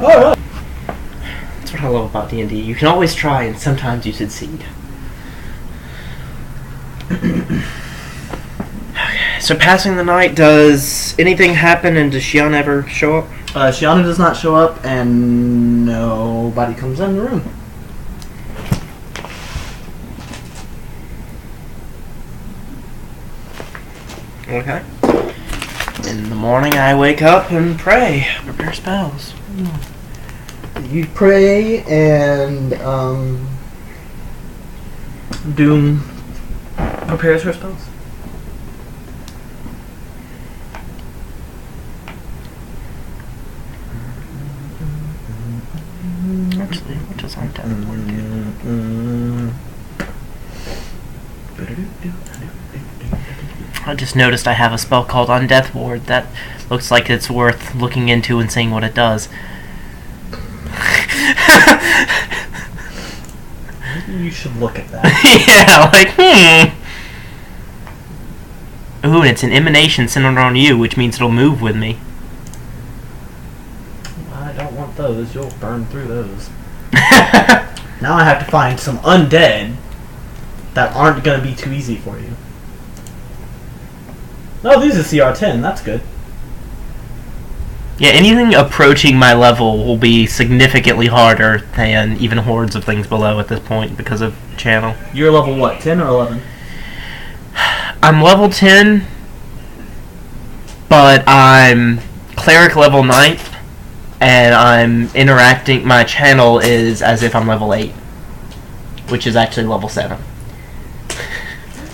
Oh, really? That's what I love about D&D. You can always try, and sometimes you succeed. Okay, so passing the night, does anything happen, and does Shiana ever show up? Shiana does not show up, and nobody comes in the room. Okay. In the morning, I wake up and pray, prepare spells. You pray, and Doom prepares her spells. Actually, what does on death ward do? I just noticed I have a spell called On Death Ward that looks like it's worth looking into and seeing what it does. Maybe you should look at that. Yeah, Ooh, and it's an emanation centered on you, which means it'll move with me. I don't want those. You'll burn through those. Now I have to find some undead that aren't going to be too easy for you. Oh, these are CR10. That's good. Yeah, anything approaching my level will be significantly harder than even hordes of things below at this point because of channel. You're level what, 10 or 11? I'm level 10, but I'm cleric level 9th, and I'm interacting, my channel is as if I'm level 8, which is actually level 7.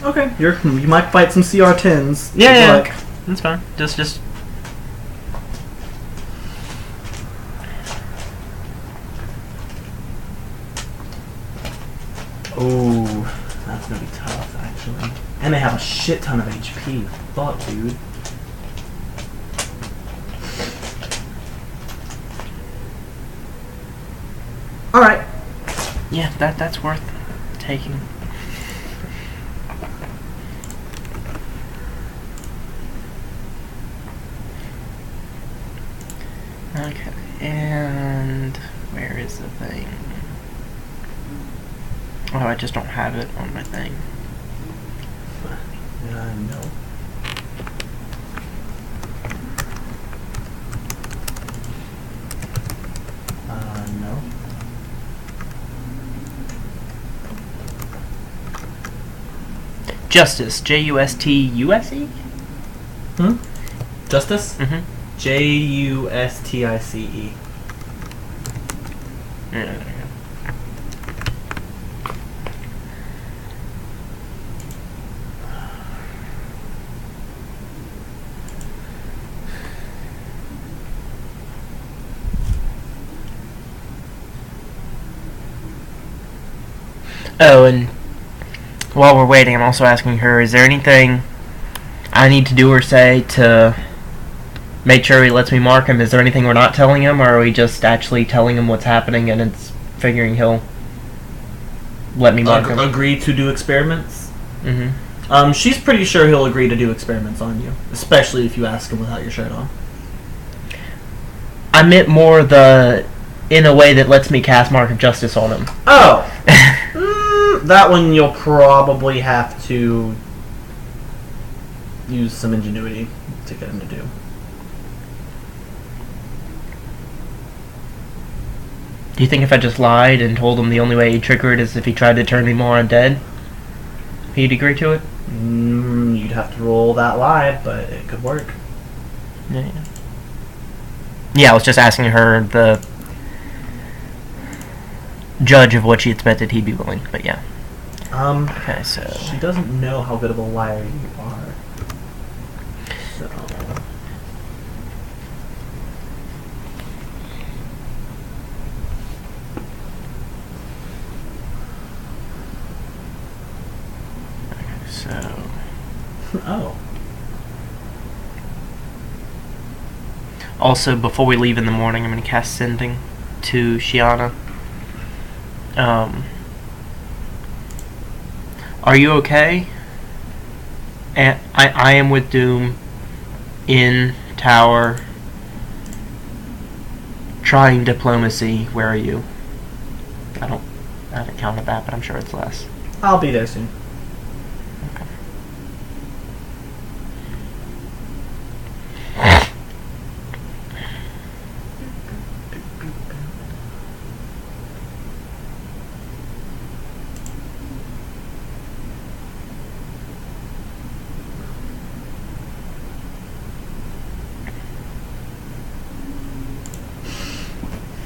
Okay, you might fight some CR10s. Yeah, that's fine. Just. Ooh, that's gonna be tough, actually. And they have a shit ton of HP. Fuck, dude. Alright. Yeah, that's worth taking. Okay, and where is the thing? Oh, I just don't have it on my thing. No. No. Justice, J-U-S-T-U-S-E? Justice? Mm-hmm. Justice. Yeah, there you go. Oh, and while we're waiting, I'm also asking her, is there anything I need to do or say to make sure he lets me mark him? Is there anything we're not telling him, or are we just actually telling him what's happening and it's figuring he'll let me mark him? Agree to do experiments? Mm-hmm. She's pretty sure he'll agree to do experiments on you, especially if you ask him without your shirt on. I meant more in a way that lets me cast Mark of Justice on him. Oh! That one you'll probably have to use some ingenuity to get him to do. Do you think if I just lied and told him the only way he'd trigger it is if he tried to turn me more undead, he'd agree to it? You'd have to roll that lie, but it could work. Yeah, I was just asking her, the judge of what she expected he'd be willing, but yeah. Okay, so she doesn't know how good of a liar you are. So oh. Also, before we leave in the morning, I'm going to cast Sending to Shiana. Are you okay? And I am with Doom in tower, trying diplomacy. Where are you? I haven't counted that, but I'm sure it's less. I'll be there soon. Okay.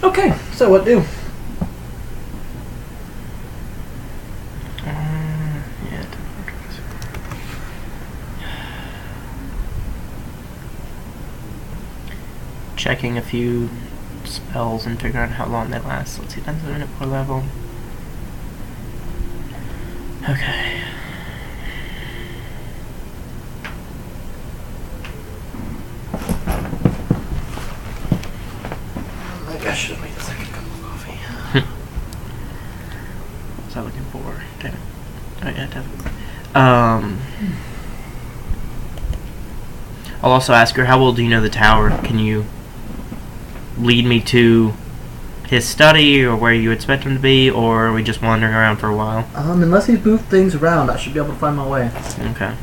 Okay, so what do? Yeah. Checking a few spells and figuring out how long they last. Let's see, that's a minute per level. Okay. I should have made a second cup of coffee. What was I looking for? Damn it. Oh yeah, definitely. I'll also ask her, how well do you know the tower? Can you lead me to his study or where you expect him to be, or are we just wandering around for a while? Unless he's moved things around, I should be able to find my way. Okay.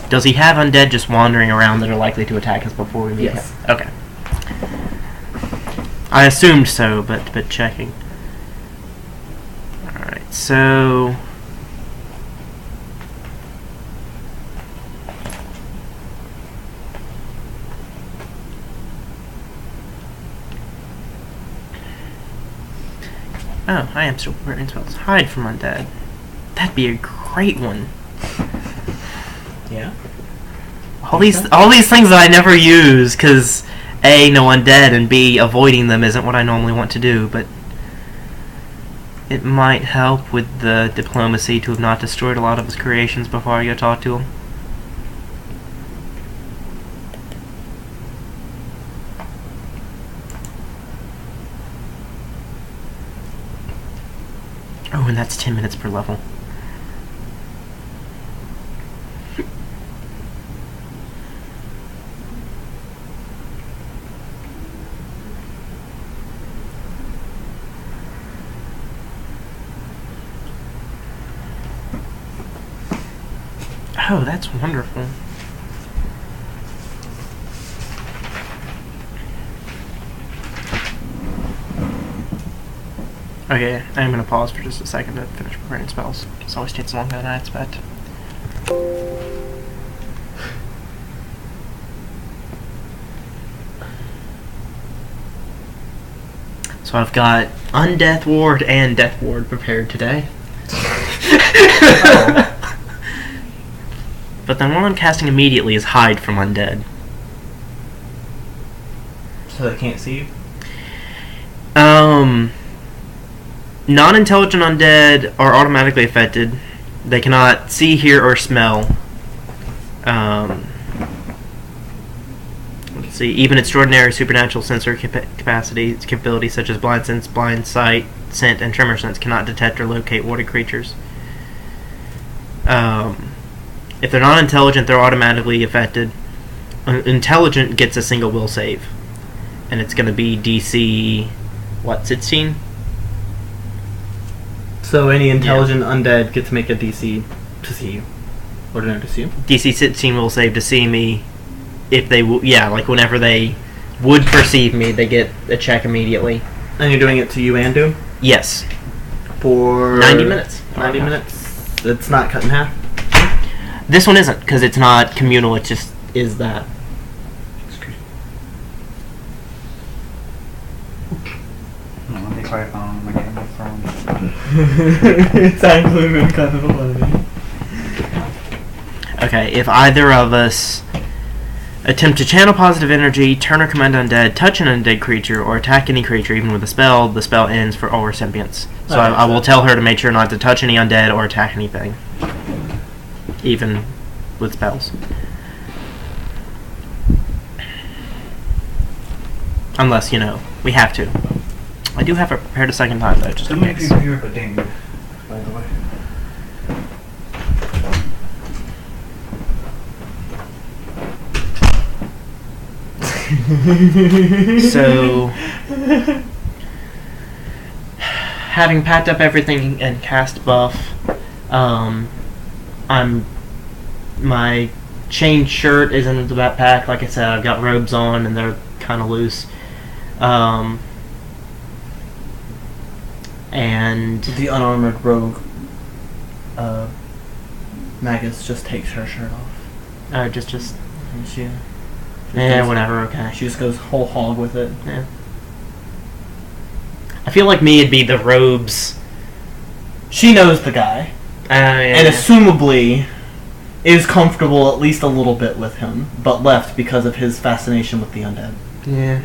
Does he have undead just wandering around that are likely to attack us before we meet Yes. him? Okay. I assumed so, but checking. Alright, so... Oh, I am still preparing spells. Hide from undead. That'd be a great one. Yeah? All these things that I never use, because A, no undead, and B, avoiding them isn't what I normally want to do, but it might help with the diplomacy to have not destroyed a lot of his creations before I go talk to him. Oh, and that's 10 minutes per level. Oh, that's wonderful. Okay, I'm gonna pause for just a second to finish preparing spells. This always takes longer than I expect. So I've got Undeath Ward and Death Ward prepared today. Oh. But the one I'm casting immediately is Hide from Undead. So they can't see you? Non-intelligent undead are automatically affected. They cannot see, hear, or smell. Let's see. Even extraordinary supernatural sensory capabilities such as blind sense, blind sight, scent, and tremor sense cannot detect or locate warded creatures. If they're non-intelligent, they're automatically affected. Intelligent gets a single will save, and it's going to be DC, what, 16? So any intelligent undead gets to make a DC to see you. Or no, to see you? DC 16 will save to see me. If they, like whenever they would perceive me, they get a check immediately. And you're doing it to you and to him? Yes. For 90 minutes. 90 minutes? It's not cut in half? This one isn't, because it's not communal, it just is that. No, I'll be quiet on my game from. It's actually been kind of funny. Okay, if either of us attempt to channel positive energy, turn or command undead, touch an undead creature, or attack any creature even with a spell, the spell ends for all recipients. So I will tell her to make sure not to touch any undead or attack anything. Even with spells. Unless, we have to. I do have it prepared a second time, though, just in Don't case. you hear a ding, by the way? So, having packed up everything and cast buff, my chain shirt is in the backpack. Like I said, I've got robes on and they're kind of loose. And the unarmored rogue, Magus just takes her shirt off. just And she yeah, goes- whatever. Okay. She just goes whole hog with it. Yeah. I feel like me it'd be the robes. She knows the guy, and assumably is comfortable at least a little bit with him, but left because of his fascination with the undead. Yeah.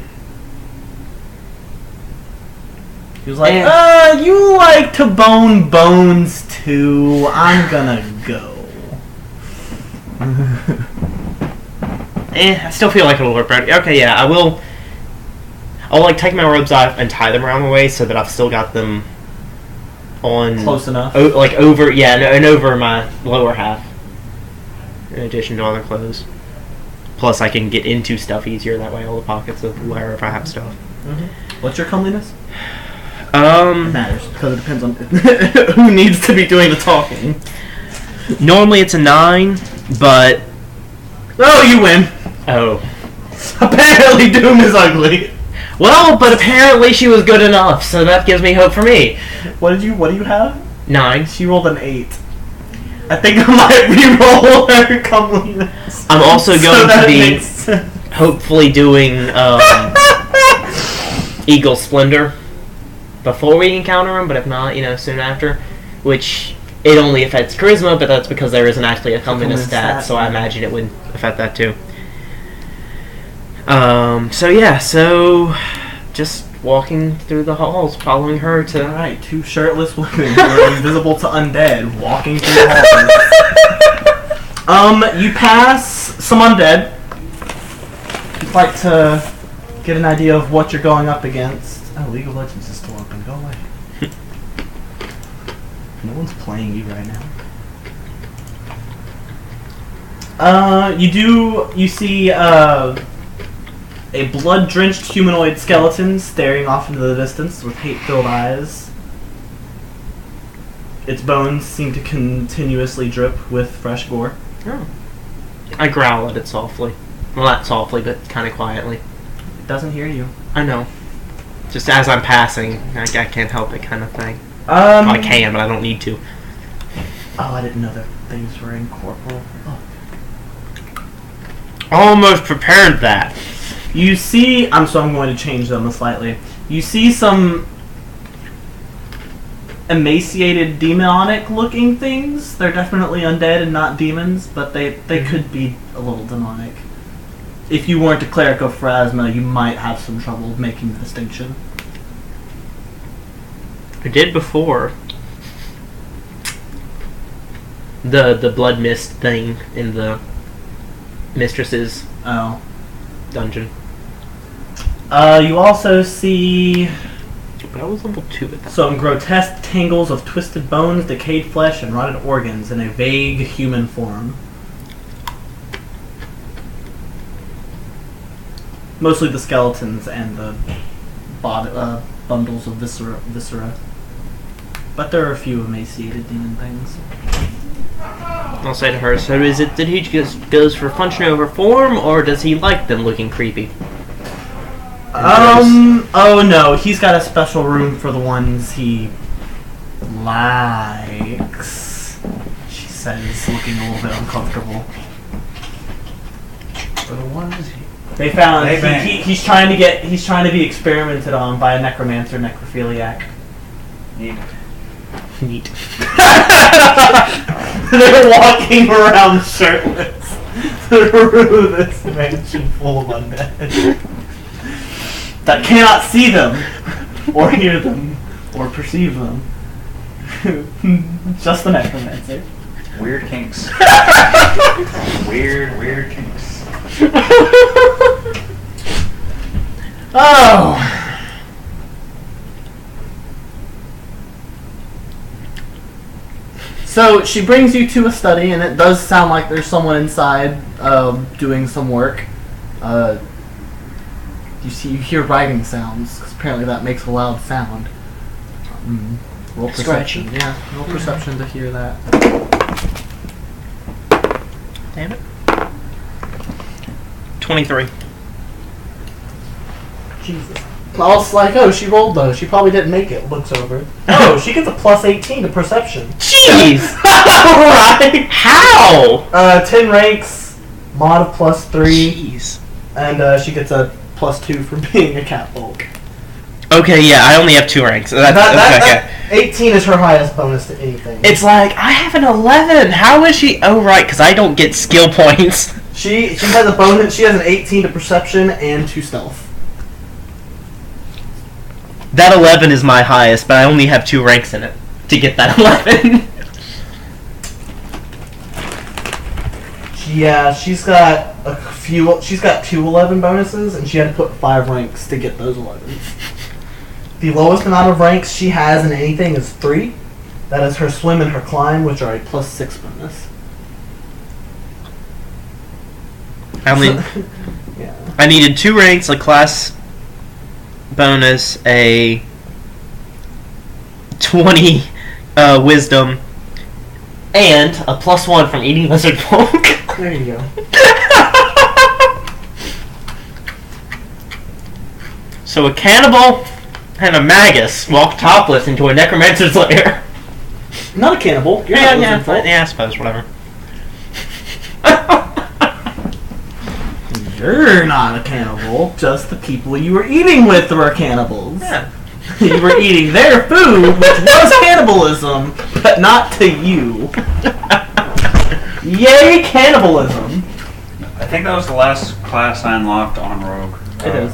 He was like, you like to bone bones too. I'm gonna go. I still feel like it'll work better. Okay, yeah, I will. I'll like take my robes off and tie them around my waist so that I've still got them on Close enough. like over, yeah, and over my lower half. In addition to other clothes. Plus, I can get into stuff easier that way. All the pockets of wherever I have stuff. Mm-hmm. What's your comeliness? It matters because it depends on who needs to be doing the talking. Normally it's a 9, but Oh, you win. oh. Apparently, Doom is ugly. Well, but apparently she was good enough, so that gives me hope for me. What do you have? 9. She rolled an 8. I think I might re-roll her comeliness. I'm also going that to be makes sense. hopefully doing Eagle Splendor before we encounter him, but if not, soon after. Which it only affects charisma, but that's because there isn't actually a comeliness stat, so I imagine it would affect that too. So just walking through the halls, following her to. Alright, 2 shirtless women who are invisible to undead walking through the halls. You pass some undead. You'd like to get an idea of what you're going up against. Oh, League of Legends is still open. Go away. No one's playing you right now. You see a blood-drenched humanoid skeleton staring off into the distance with hate-filled eyes. Its bones seem to continuously drip with fresh gore. Oh. I growl at it softly. Well, not softly, but kind of quietly. It doesn't hear you. I know. Just as I'm passing, I can't help it kind of thing. Well, I can, but I don't need to. Oh, I didn't know that things were incorporeal. Oh. Almost prepared that. You see, I'm going to change them slightly. You see some emaciated, demonic-looking things. They're definitely undead and not demons, but they could be a little demonic. If you weren't a cleric of Pharasma, you might have some trouble making the distinction. I did before. The blood mist thing in the mistress's dungeon. You also see But I was level 2 at that. some grotesque tangles of twisted bones, decayed flesh, and rotted organs in a vague human form. Mostly the skeletons and the bundles of viscera. But there are a few emaciated demon things. I'll say to her, so is it that he just goes for function over form, or does he like them looking creepy? Oh no, he's got a special room for the ones he likes, she says, looking a little bit uncomfortable. For the ones They found he's trying to be experimented on by a necromancer necrophiliac. Neat. They're walking around shirtless through this mansion full of undead that cannot see them, or hear them, or perceive them. Just the necromancer. weird kinks. weird kinks. Oh. So she brings you to a study, and it does sound like there's someone inside doing some work. you hear writing sounds, because apparently that makes a loud sound. Roll perception. Scratchy. Yeah, roll perception to hear that. Damn it. 23. Jesus. I was like, oh, she rolled though. She probably didn't make it. Looks over. Oh, she gets a plus 18 to perception. Jeez! Right? How? 10 ranks, mod of plus 3, Jeez. and she gets a plus 2 for being a catfolk. Okay, yeah, I only have 2 ranks. Okay. 18 is her highest bonus to anything. It's like, I have an 11. How is she? Oh, right, because I don't get skill points. She has a bonus. She has an 18 to perception and 2 stealth. That 11 is my highest, but I only have 2 ranks in it to get that 11. Yeah, she's got a few. She's got 2 11 bonuses, and she had to put 5 ranks to get those 11s. The lowest amount of ranks she has in anything is 3. That is her swim and her climb, which are a plus 6 bonus. Yeah. I needed 2 ranks, a class bonus, a 20 wisdom, and a plus 1 from eating lizard folk. There you go. So a cannibal and a magus walk topless into a necromancer's lair. Not a cannibal. You're not lizard folk. I suppose, whatever. You're not a cannibal. Just the people you were eating with were cannibals. Yeah. You were eating their food, which was cannibalism, but not to you. Yay, cannibalism! I think that was the last class I unlocked on Rogue. It is.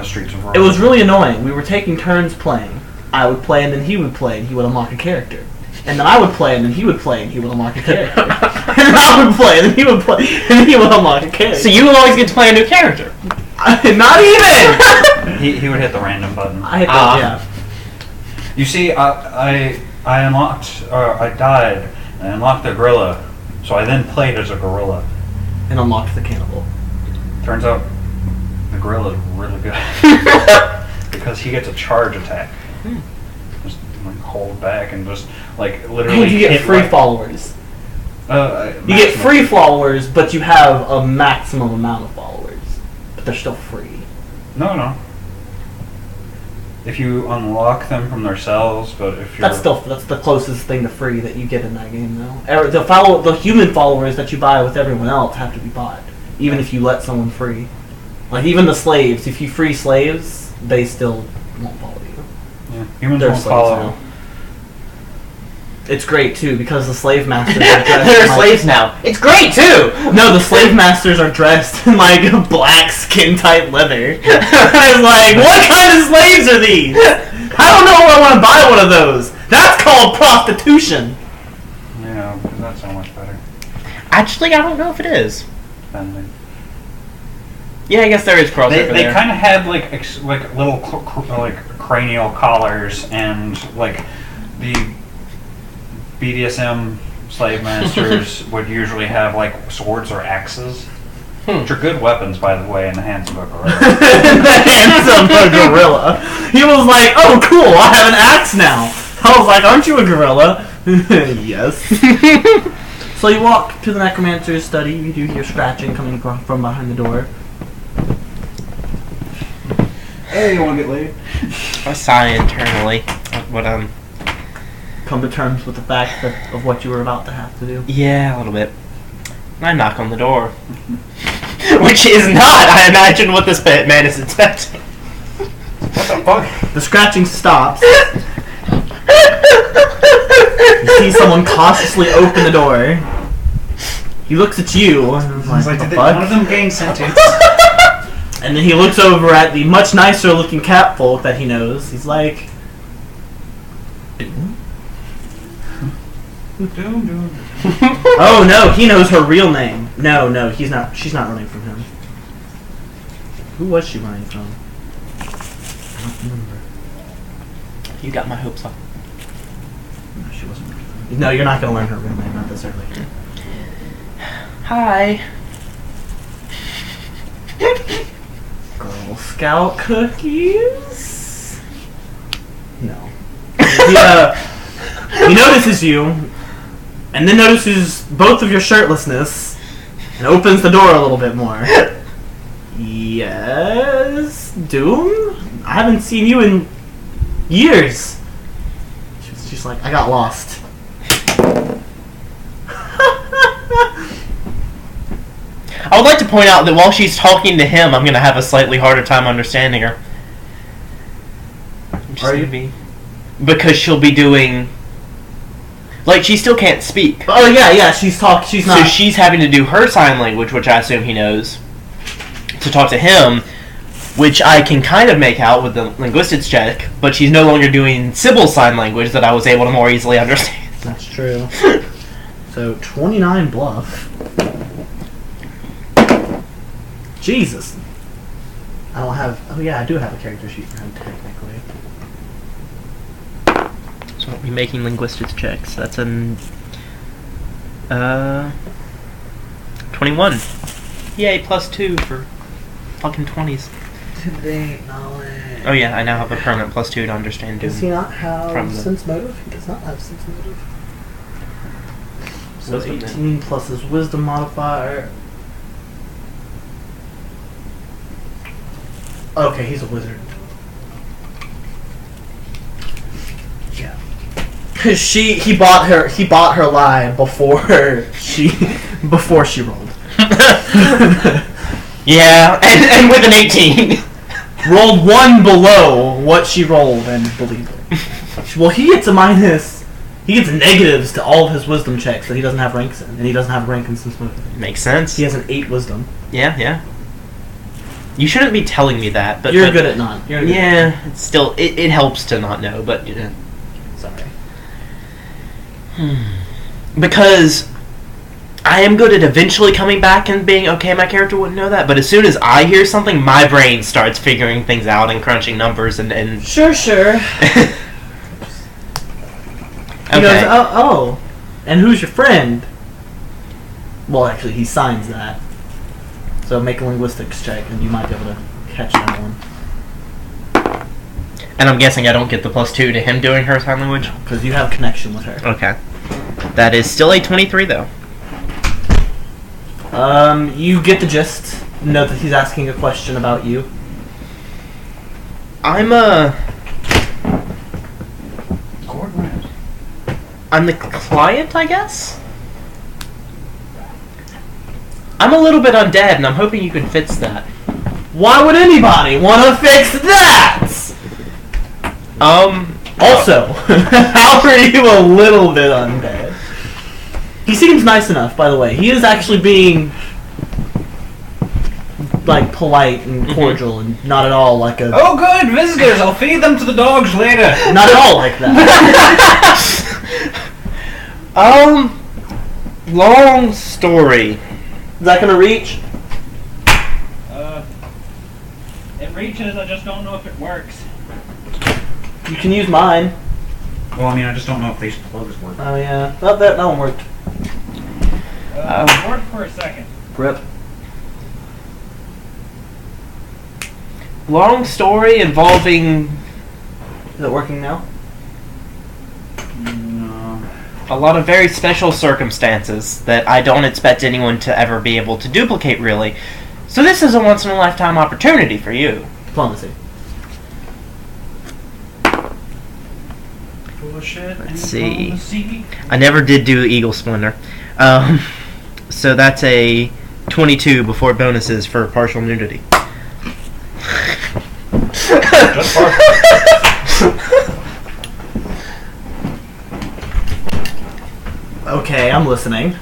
Streets of Rogue. It was really annoying. We were taking turns playing. I would play and then he would play and he would unlock a character. And then I would play and then he would play and he would unlock a character. And then I would play and then he would play and then he would unlock a character. So you would always get to play a new character. Not even! He would hit the random button. I hit that, yeah. You see, I unlocked, I died, and I unlocked the gorilla, so I then played as a gorilla. And unlocked the cannibal. Turns out, the gorilla is really good. Because he gets a charge attack. Just like hold back and just like literally You get hit free right- followers. You get free followers, but you have a maximum amount of followers. But they're still free. No. If you unlock them from their cells, but if you're... That's the closest thing to free that you get in that game, though. The human followers that you buy with everyone else have to be bought, even if you let someone free. Like even the slaves, if you free slaves, they still won't follow you. Yeah, humans They're won't slaves follow. now. It's great too because the slave masters are dressed They're like, slaves now. It's great too. No, the slave masters are dressed in like black skin tight leather. I was like, what kind of slaves are these? I don't know if I want to buy one of those. That's called prostitution. Yeah, that's so much better. Actually, I don't know if it is. Than Yeah, I guess there is crossover they there. kind of had like little like cranial collars and like the BDSM slave masters would usually have like swords or axes, which are good weapons, by the way, in the hands of a gorilla. The hands of a gorilla. He was like, oh cool, I have an axe now. I was like, aren't you a gorilla? Yes. So you walk to the necromancer's study, you do hear scratching coming from behind the door. Hey, you want to get laid? I sigh internally. What Come to terms with the fact of what you were about to have to do. Yeah, a little bit. I knock on the door. Which is not, I imagine, what this man is expecting. What the fuck? The scratching stops. You see someone cautiously open the door. He looks at you. And He's like, "The did fuck?" one of them gain sentience? And then he looks over at the much nicer looking catfolk that he knows. He's like, oh no, he knows her real name. No, she's not running from him. Who was she running from? I don't remember. You got my hopes up. No, she wasn't running from him. No, you're not going to learn her real name, not this early. Hi. Eagle Scout cookies? No. He notices you, and then notices both of your shirtlessness, and opens the door a little bit more. Yes, Doom? I haven't seen you in years. She's like, I got lost. I would like to point out that while she's talking to him, I'm going to have a slightly harder time understanding her. Are you? Because she'll be doing... Like, she still can't speak. Oh, yeah, she's not... So she's having to do her sign language, which I assume he knows, to talk to him, which I can kind of make out with the linguistics check, but she's no longer doing Sybil's sign language that I was able to more easily understand. That's true. So, 29 bluff. Jesus. I don't have... Oh, yeah, I do have a character sheet for him, technically. So I'll be making linguistics checks. That's an... 21. Yay, +2 for fucking 20s. Debate knowledge. Oh yeah, I now have a permanent +2 to understand Doom. Does he not have From sense motive? He does not have sense motive. So Wisdom, 18 plus his wisdom modifier. Okay, he's a wizard. Yeah. Cause he bought her lie before she rolled. Yeah, and with an 18. Rolled 1 below what she rolled and believed it. Well, he gets a minus. He gets negatives to all of his wisdom checks that he doesn't have ranks in, and he doesn't have a rank in sense motive. Makes sense. He has an 8 wisdom. Yeah. You shouldn't be telling me that, but... You're good at not. Yeah, it's still... It helps to not know, but... You know. Sorry. Because I am good at eventually coming back and being, okay, my character wouldn't know that, but as soon as I hear something, my brain starts figuring things out and crunching numbers and... Sure. He goes, oh, and who's your friend? Well, actually, he signs that. So make a linguistics check, and you might be able to catch that one. And I'm guessing I don't get the +2 to him doing her sign language? Because you have connection with her. Okay. That is still a 23, though. You get the gist. Note that he's asking a question about you. I'm the client, I guess? I'm a little bit undead, and I'm hoping you can fix that. Why would anybody want to fix that? Also, how are you a little bit undead? He seems nice enough, by the way. He is actually being, like, polite and cordial and not at all like a... Oh, good! Visitors! I'll feed them to the dogs later! Not at all like that. Long story. Is that gonna reach? It reaches, I just don't know if it works. You can use mine. Well, I mean, I just don't know if these plugs work. Oh yeah, that one worked. It worked for a second. Rip. Long story involving Is it working now? No. a lot of very special circumstances that I don't expect anyone to ever be able to duplicate, really. So this is a once-in-a-lifetime opportunity for you. Diplomacy. Bullshit. Let's see. I never did do Eagle Splinter. So that's a 22 before bonuses for partial nudity. Just partial. Okay, I'm listening.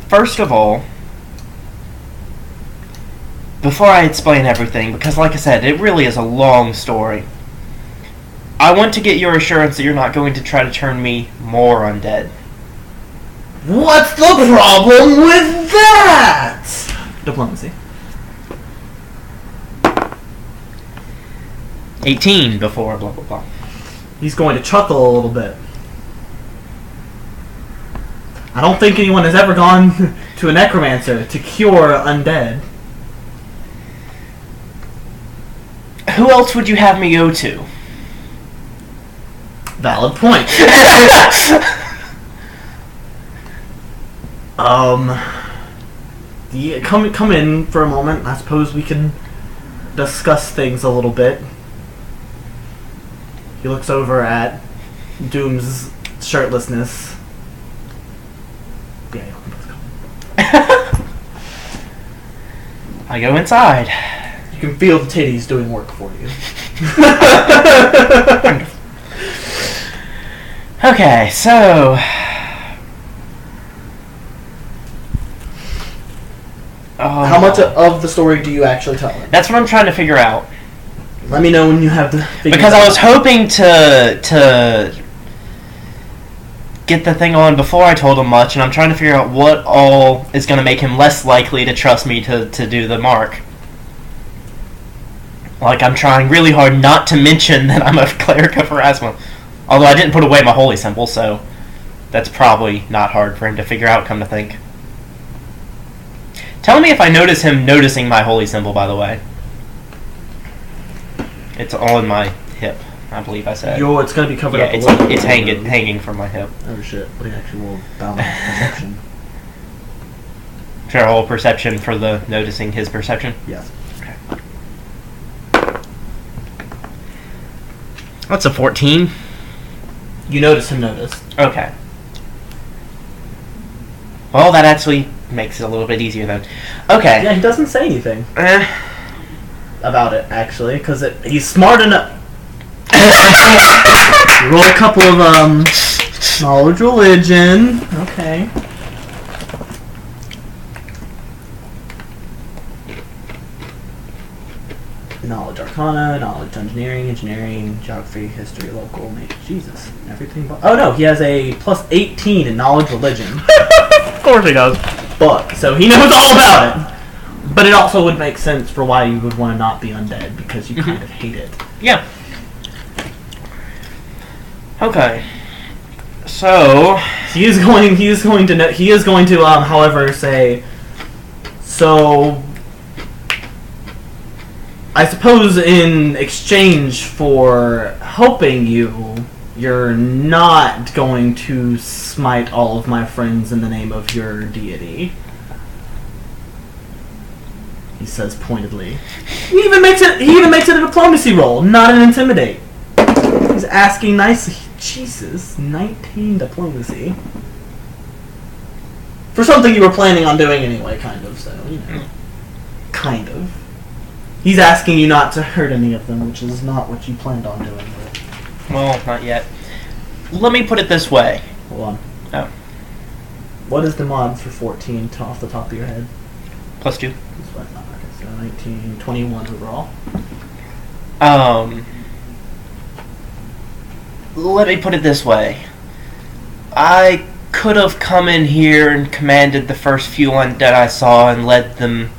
First of all, before I explain everything, because like I said, it really is a long story, I want to get your assurance that you're not going to try to turn me more undead. What's the problem with that? Diplomacy. 18 before blah blah blah. He's going to chuckle a little bit. I don't think anyone has ever gone to a necromancer to cure undead. Who else would you have me go to? Valid point. Yeah, come in for a moment. I suppose we can discuss things a little bit. He looks over at Doom's shirtlessness. Yeah, you can both come in. I go inside. You can feel the titties doing work for you. Okay, so How much of the story do you actually tell him? That's what I'm trying to figure out. Let me know when you have the figure Because I out. was hoping to get the thing on before I told him much, and I'm trying to figure out what all is going to make him less likely to trust me to do the mark. Like, I'm trying really hard not to mention that I'm a cleric of Erasmus. Although I didn't put away my holy symbol, so that's probably not hard for him to figure out, come to think. Tell me if I notice him noticing my holy symbol, by the way. It's on my hip, I believe I said. It's going to be covered Yeah, up a it's little bit. it's hanging from my hip. Oh shit, but he actually will balance perception. Sure, whole perception for the noticing his perception? Yes. Okay. That's a 14. You notice him notice. Okay. Well, that actually makes it a little bit easier then. Okay. Yeah, he doesn't say anything Eh. about it, actually, because he's smart enough. Roll a couple of, knowledge religion. Okay. Knowledge arcana, knowledge engineering, geography, history, local, Jesus, everything but... Oh no, he has a plus 18 in knowledge religion. Of course he does. Book, so he knows all about it. But it also would make sense for why you would want to not be undead, because you kind of hate it. Yeah. Okay. So He is going to however say, so I suppose in exchange for helping you, you're not going to smite all of my friends in the name of your deity. He says pointedly. He even makes it a diplomacy roll, not an intimidate. He's asking nicely. Jesus, 19 diplomacy. For something you were planning on doing anyway, kind of, so, you know. Kind of. He's asking you not to hurt any of them, which is not what you planned on doing. But... well, not yet. Let me put it this way. Hold on. Oh. What is the mod for 14 off the top of your head? +2. Okay, so 19, 21 overall. Let me put it this way. I could have come in here and commanded the first few undead I saw and led them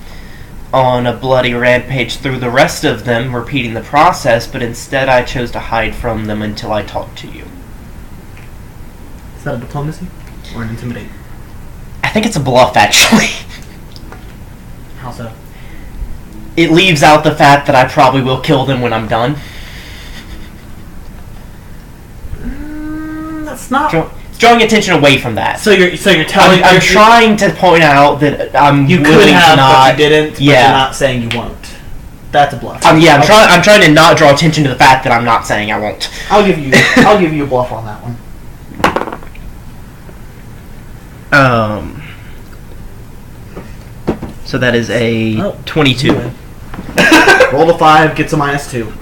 on a bloody rampage through the rest of them, repeating the process, but instead I chose to hide from them until I talked to you. Is that a diplomacy? Or an intimidate? I think it's a bluff, actually. How so? It leaves out the fact that I probably will kill them when I'm done. That's not... It's drawing attention away from that. So you're telling... I'm trying to point out that I'm You willing could have, to not... but you didn't, but yeah. you're not saying you won't. That's a bluff. Yeah, Okay. I'm trying to not draw attention to the fact that I'm not saying I won't. I'll give you a bluff on that one. So that is a 22. Roll a 5, gets a -2.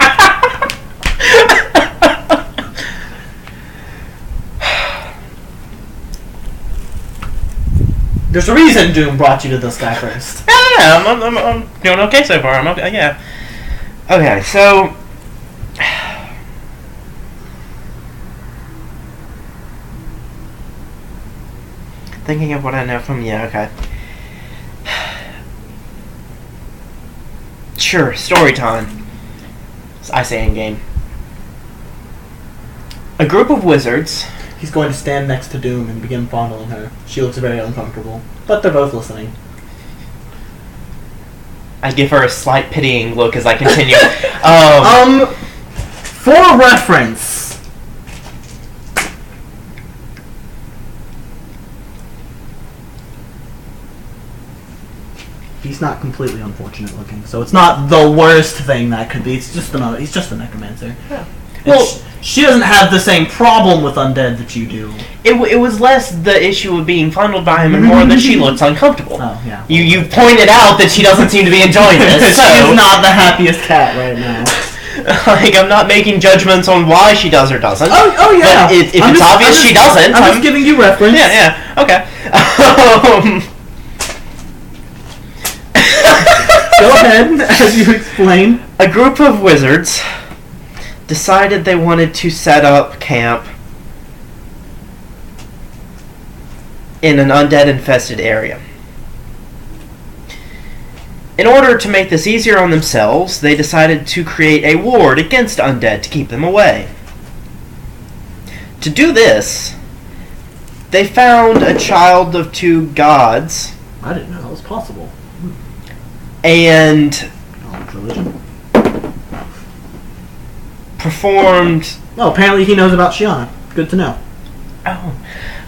There's a reason Doom brought you to this guy first. Yeah, I'm doing okay so far. I'm okay. Yeah. Okay, so thinking of what I know from okay. Sure, story time. I say in game. A group of wizards He's going to stand next to Doom and begin fondling her. She looks very uncomfortable, but they're both listening. I give her a slight pitying look as I continue. For reference, he's not completely unfortunate looking, so it's not the worst thing that could be. It's just he's just a necromancer. Yeah. Well, she doesn't have the same problem with undead that you do. It was less the issue of being fondled by him and more that she looks uncomfortable. Oh, yeah. You pointed out that she doesn't seem to be enjoying this. So. She's not the happiest cat right now. Like, I'm not making judgments on why she does or doesn't. Oh yeah. But if it's obvious she doesn't, I'm just giving you reference. Yeah, okay. Go ahead, as you explain. A group of wizards decided they wanted to set up camp in an undead-infested area. In order to make this easier on themselves, they decided to create a ward against undead to keep them away. To do this, they found a child of two gods. I didn't know that was possible. And religion. Performed. Oh, apparently he knows about Shiana. Good to know.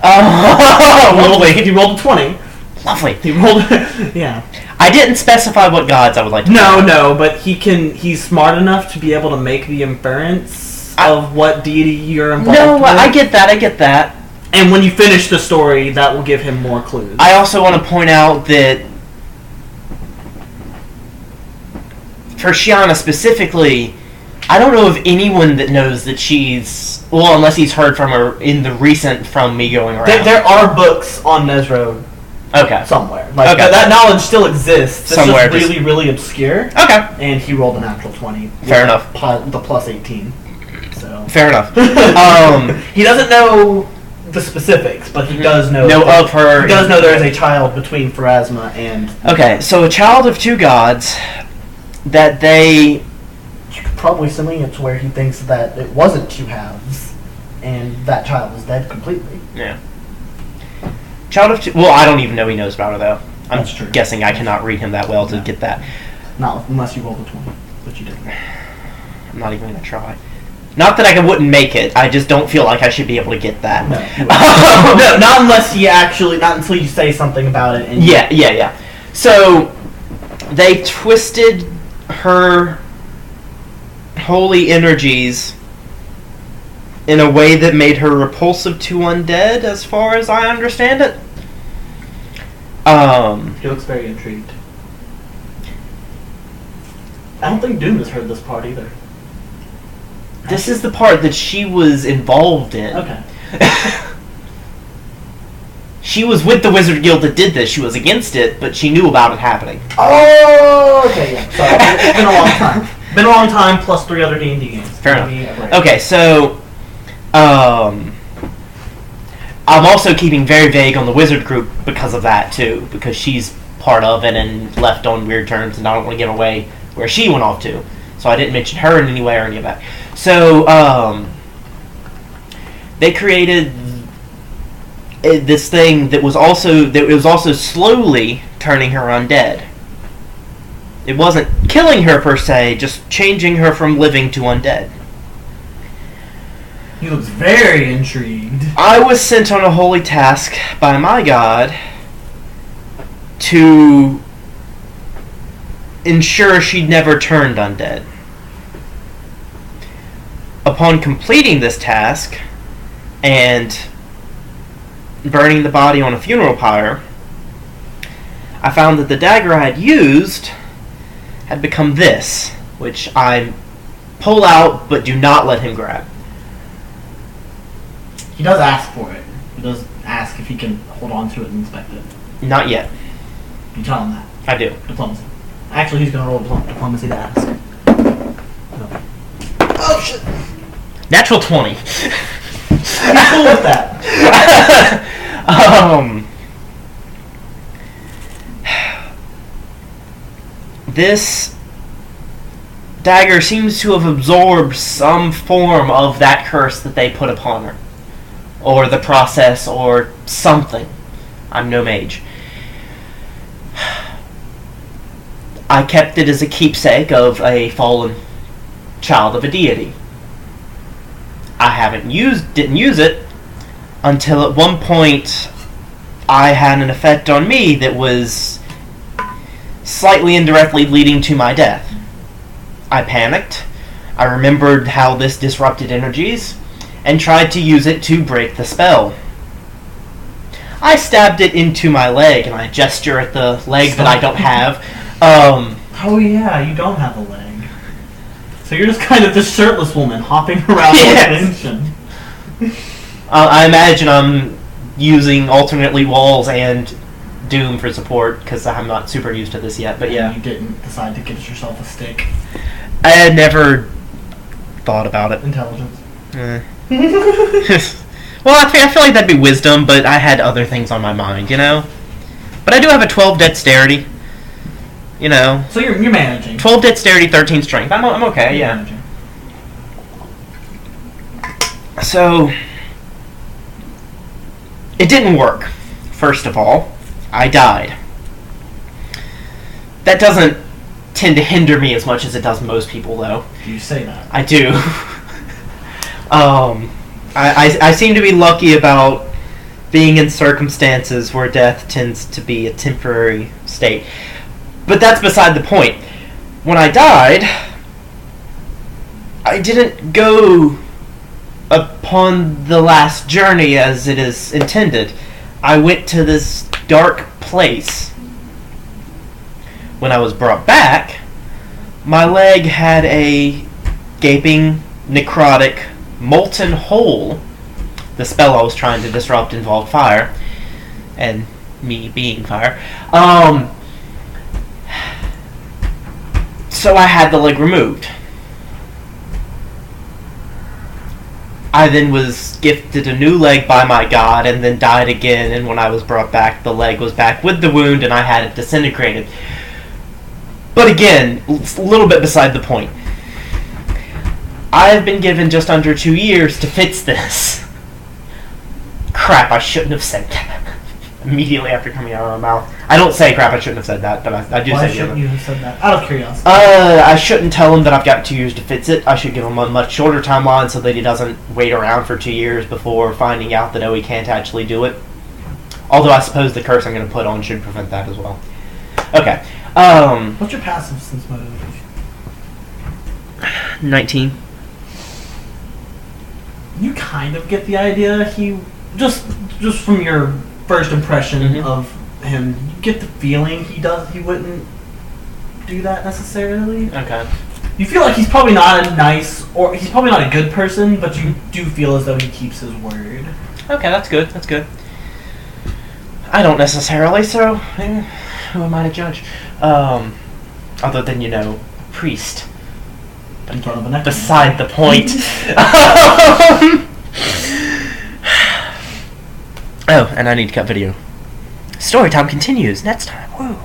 Lovely. He rolled a 20. Lovely. He rolled. Yeah. I didn't specify what gods I would like to. No, but he's smart enough to be able to make the inference of what deity you're involved with. I get that. And when you finish the story, that will give him more clues. I also want to point out that for Shiana specifically, I don't know of anyone that knows that she's... Well, unless he's heard from her in the recent from me going around. There are books on Nezro. Okay. Somewhere. Like, that knowledge still exists. It's somewhere. Just really, really obscure. Okay. And he rolled a natural 20. Fair enough. The plus 18. So. Fair enough. He doesn't know the specifics, but he does know of her. He does know there is a child between Pharasma and... Okay, so a child of two gods that they... You could probably swing it to where he thinks that it wasn't two halves, and that child is dead completely. Yeah. Child of two... Well, I don't even know he knows about her, though. I'm That's true. guessing I cannot read him that well to get that. Not unless you rolled a 20, but you didn't. I'm not even going to try. Not that I wouldn't make it, I just don't feel like I should be able to get that. No, no, not unless he actually... Not until you say something about it. And Yeah. So, they twisted her holy energies in a way that made her repulsive to undead, as far as I understand it. He looks very intrigued. I don't think Doom has heard this part either. This is the part that she was involved in. Okay. She was with the Wizard Guild that did this. She was against it, but she knew about it happening. Oh, okay, yeah. Sorry, it's been a long time. Been a long time, plus 3 other D&D games. Fair enough. Okay, so... I'm also keeping very vague on the Wizard group because of that, too. Because she's part of it and left on weird terms, and I don't want to give away where she went off to. So I didn't mention her in any way or any of that. So, they created this thing that was also slowly turning her undead. It wasn't killing her per se, just changing her from living to undead. He looks very intrigued. I was sent on a holy task by my god to ensure she'd never turned undead. Upon completing this task and burning the body on a funeral pyre, I found that the dagger I had used had become this, which I pull out but do not let him grab. He does ask for it. He does ask if he can hold on to it and inspect it. Not yet. You tell him that. I do. Diplomacy. Actually, he's going to roll diplomacy to ask. No. Oh, shit! Natural 20. He's cool with that. This dagger seems to have absorbed some form of that curse that they put upon her. or the process or something. I'm no mage. I kept it as a keepsake of a fallen child of a deity. I didn't use it until at one point I had an effect on me that was slightly indirectly leading to my death. I panicked. I remembered how this disrupted energies and tried to use it to break the spell. I stabbed it into my leg, and I gesture at the leg that I don't have. Oh yeah, you don't have a leg. So you're just kind of this shirtless woman hopping around Yes. the dimension. I imagine I'm using alternately walls and Doom for support, because I'm not super used to this yet, but yeah. You didn't decide to get yourself a stick. I had never thought about it. Intelligence. Well, I feel like that'd be wisdom, but I had other things on my mind, you know? But I do have a 12 dexterity, you know? So you're managing. 12 dexterity, 13 strength. I'm okay, You're yeah. managing. So, it didn't work, first of all. I died. That doesn't tend to hinder me as much as it does most people, though. Do you say that? I do. I seem to be lucky about being in circumstances where death tends to be a temporary state. But that's beside the point. When I died, I didn't go upon the last journey as it is intended. I went to this dark place. When I was brought back, my leg had a gaping, necrotic, molten hole. The spell I was trying to disrupt involved fire, and me being fire. So I had the leg removed. I then was gifted a new leg by my god, and then died again, and when I was brought back, the leg was back with the wound, and I had it disintegrated. But again, it's a little bit beside the point. I have been given just under 2 years to fix this. Crap, I shouldn't have said that. Immediately after coming out of my mouth. I don't say crap, I shouldn't have said that, but I do Why say shouldn't you have said that? Out of curiosity. I shouldn't tell him that I've got 2 years to fix it. I should give him a much shorter timeline so that he doesn't wait around for 2 years before finding out that, oh, he can't actually do it. Although I suppose the curse I'm going to put on should prevent that as well. Okay. What's your passive sense motive? 19. You kind of get the idea. He just from your first impression of him, you get the feeling he wouldn't do that necessarily. Okay. You feel like he's probably not a nice, or he's probably not a good person, but you do feel as though he keeps his word. Okay, that's good. That's good. I don't necessarily, so who am I to judge? Other than, priest. But In front of an echo. beside the point. Oh, and I need to cut video. Story time continues next time. Woo.